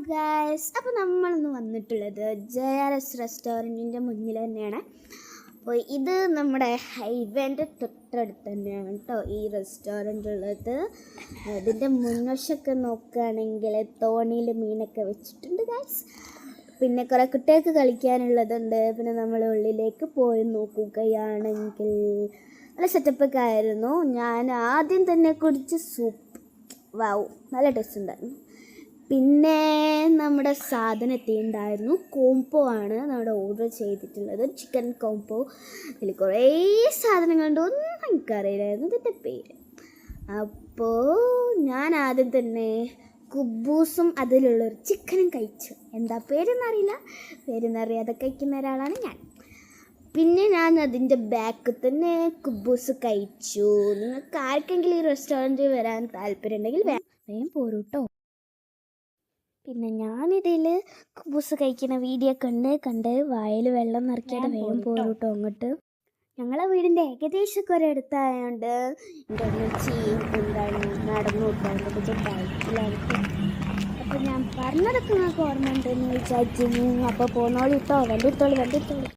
Guys, അപ്പോൾ നമ്മളിന്ന് വന്നിട്ടുള്ളത് JRS റെസ്റ്റോറൻറ്റിൻ്റെ മുന്നിൽ തന്നെയാണ്. അപ്പോൾ ഇത് നമ്മുടെ ഹൈവേൻ്റെ തൊട്ടടുത്ത് തന്നെയാണ് കേട്ടോ ഈ റെസ്റ്റോറൻ്റ് ഉള്ളത്. ഇതിൻ്റെ മുൻവശമൊക്കെ നോക്കുകയാണെങ്കിൽ തോണിയിൽ മീനൊക്കെ വെച്ചിട്ടുണ്ട് ഗൈസ്. പിന്നെ കുറേ കുട്ടികൾക്ക് കളിക്കാനുള്ളതുണ്ട്. പിന്നെ നമ്മൾ ഉള്ളിലേക്ക് പോയി നോക്കുകയാണെങ്കിൽ നല്ല സെറ്റപ്പൊക്കെ ആയിരുന്നു. ഞാൻ ആദ്യം തന്നെ കുടിച്ച് സൂപ്പ്, വാവ്, നല്ല ടേസ്റ്റ് ഉണ്ടായിരുന്നു. പിന്നെ നമ്മുടെ സാധനം എത്തിയിട്ടുണ്ടായിരുന്നു. കോംബോ ആണ് നമ്മുടെ ഓർഡർ ചെയ്തിട്ടുള്ളത്, ചിക്കൻ കോംബോ. അതിൽ കുറേ സാധനങ്ങളുണ്ട്, ഒന്നും എനിക്കറിയില്ലായിരുന്നു ഇതിൻ്റെ പേര്. അപ്പോൾ ഞാൻ ആദ്യം തന്നെ കുബൂസും അതിലുള്ളൊരു ചിക്കനും കഴിച്ചു. എന്താ പേരെന്നറിയാതെ കഴിക്കുന്ന ഒരാളാണ് ഞാൻ. പിന്നെ ഞാൻ അതിൻ്റെ ബാക്കിൽ തന്നെ കുബൂസ് കഴിച്ചു. നിങ്ങൾക്ക് ആർക്കെങ്കിലും ഈ റെസ്റ്റോറൻറ്റിൽ വരാൻ താല്പര്യം ഉണ്ടെങ്കിൽ വേഗം പോരൂ കേട്ടോ. പിന്നെ ഞാനിതിൽ കുബൂസ് കഴിക്കുന്ന വീഡിയോ കണ്ട് വായിൽ വെള്ളം നിറയ്ക്കാതെ വേഗം പോരൂ കേട്ടോ അങ്ങോട്ട്. ഞങ്ങളെ വീടിൻ്റെ ഏകദേശമൊക്കെ ഒരിടത്തായതുകൊണ്ട് എൻ്റെ അമ്മച്ചി നടന്നു കിട്ടാൻ ബൈക്കിലാണ്. അപ്പോൾ ഞാൻ പറഞ്ഞതൊക്കെ നിങ്ങൾക്ക് ഓർമ്മ ഉണ്ടെന്ന് വിചാരിക്കുന്നു. അപ്പോൾ പോന്നോളൂ കേട്ടോ, വണ്ടി എടുത്തോളൂ.